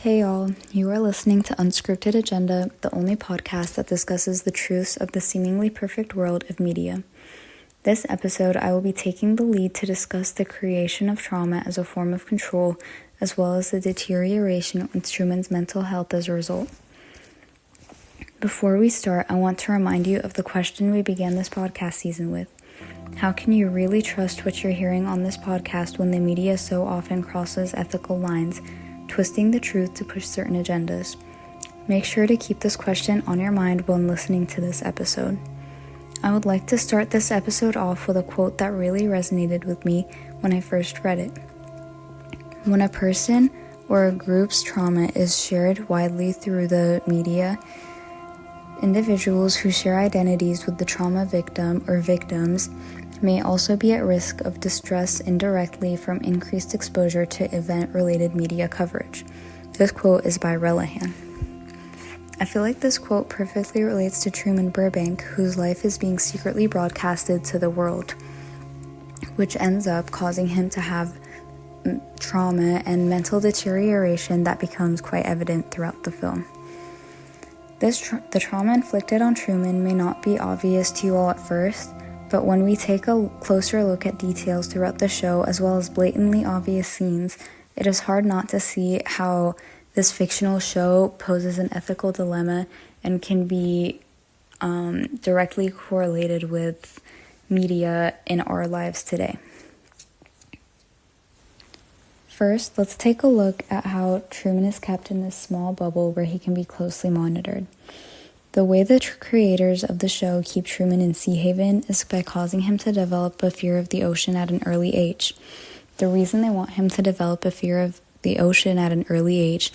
Hey y'all, you are listening to Unscripted Agenda, the only podcast that discusses the truths of the seemingly perfect world of media. This episode, I will be taking the lead to discuss the creation of trauma as a form of control, as well as the deterioration of Truman's mental health as a result. Before we start, I want to remind you of the question we began this podcast season with. How can you really trust what you're hearing on this podcast when the media so often crosses ethical lines, twisting the truth to push certain agendas? Make sure to keep this question on your mind when listening to this episode. I would like to start this episode off with a quote that really resonated with me when I first read it. When a person or a group's trauma is shared widely through the media, individuals who share identities with the trauma victim or victims may also be at risk of distress indirectly from increased exposure to event-related media coverage. This quote is by Relihan. I feel like this quote perfectly relates to Truman Burbank, whose life is being secretly broadcasted to the world, which ends up causing him to have trauma and mental deterioration that becomes quite evident throughout the film. The trauma inflicted on Truman may not be obvious to you all at first, but when we take a closer look at details throughout the show, as well as blatantly obvious scenes, it is hard not to see how this fictional show poses an ethical dilemma and can be directly correlated with media in our lives today. First, let's take a look at how Truman is kept in this small bubble where he can be closely monitored. The way the creators of the show keep Truman in Sea Haven is by causing him to develop a fear of the ocean at an early age. The reason they want him to develop a fear of the ocean at an early age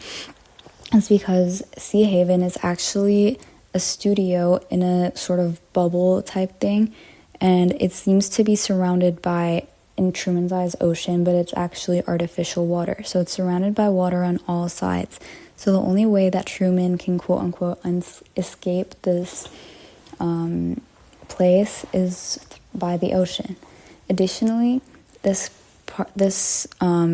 is because Sea Haven is actually a studio in a sort of bubble type thing, and it seems to be surrounded by, in Truman's eyes, ocean, but it's actually artificial water. So it's surrounded by water on all sides. So the only way that Truman can quote-unquote escape this place is by the ocean. Additionally, this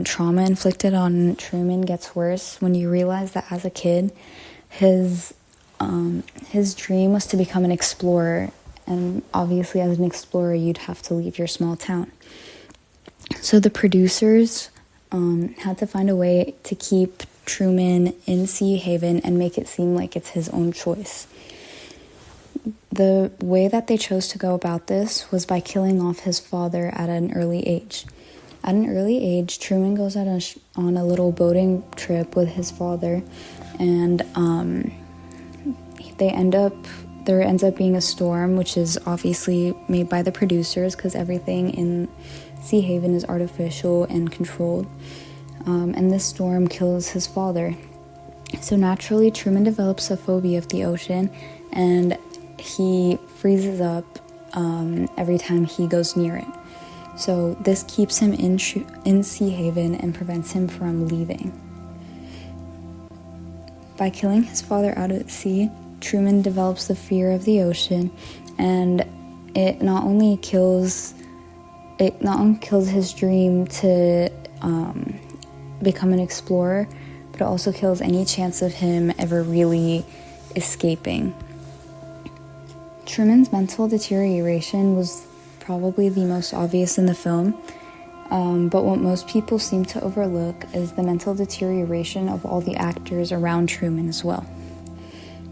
trauma inflicted on Truman gets worse when you realize that as a kid, his dream was to become an explorer. And obviously as an explorer, you'd have to leave your small town. So the producers had to find a way to keep Truman in Sea Haven and make it seem like it's his own choice. The way that they chose to go about this was by killing off his father at an early age. At an early age, Truman goes out on a little boating trip with his father, and there ends up being a storm, which is obviously made by the producers because everything in Sea Haven is artificial and controlled. And this storm kills his father. So naturally, Truman develops a phobia of the ocean, and he freezes up every time he goes near it. So this keeps him in Sea Haven and prevents him from leaving. By killing his father out at sea, Truman develops the fear of the ocean, and it not only kills his dream to become an explorer, but it also kills any chance of him ever really escaping. Truman's mental deterioration was probably the most obvious in the film, but what most people seem to overlook is the mental deterioration of all the actors around Truman as well.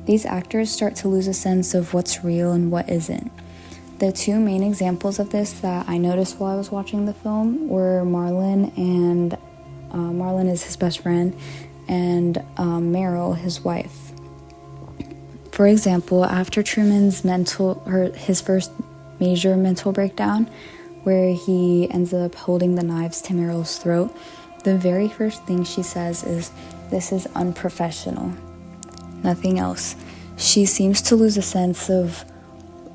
These actors start to lose a sense of what's real and what isn't. The two main examples of this that I noticed while I was watching the film were Marlon, and Marlon is his best friend, and Meryl, his wife. For example, after Truman's his first major mental breakdown, where he ends up holding the knives to Meryl's throat, the very first thing she says is, "This is unprofessional." Nothing else. She seems to lose a sense of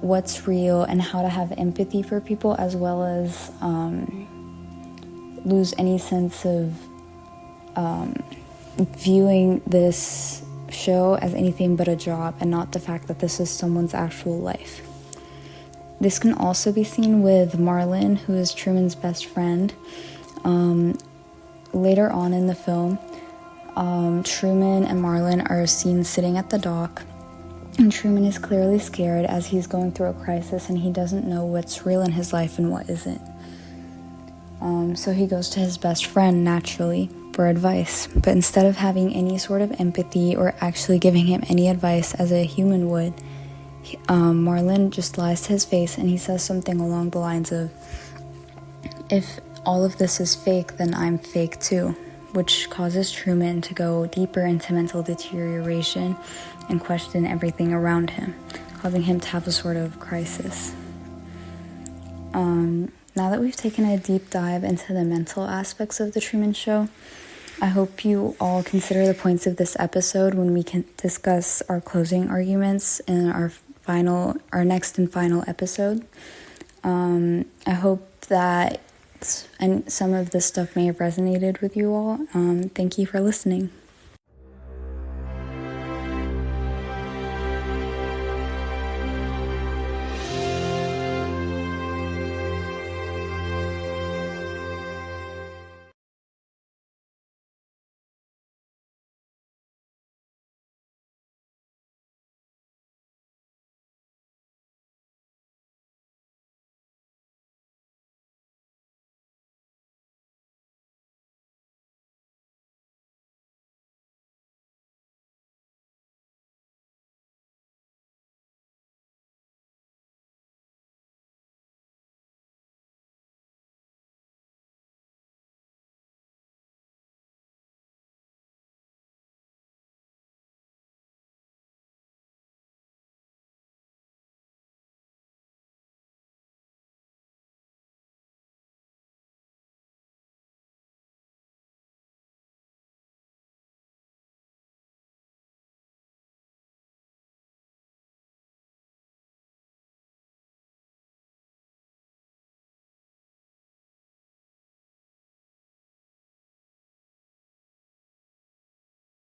what's real and how to have empathy for people, as well as lose any sense of viewing this show as anything but a job and not the fact that this is someone's actual life. This can also be seen with Marlon, who is Truman's best friend. Later on in the film, Truman and Marlon are seen sitting at the dock, and Truman is clearly scared as he's going through a crisis and he doesn't know what's real in his life and what isn't. So he goes to his best friend, naturally, for advice. But instead of having any sort of empathy or actually giving him any advice as a human would, Marlon just lies to his face and he says something along the lines of, "If all of this is fake, then I'm fake too," which causes Truman to go deeper into mental deterioration and question everything around him, causing him to have a sort of crisis. Now that we've taken a deep dive into the mental aspects of the Truman Show, I hope you all consider the points of this episode when we can discuss our closing arguments in our next and final episode. I hope that some of this stuff may have resonated with you all. Thank you for listening.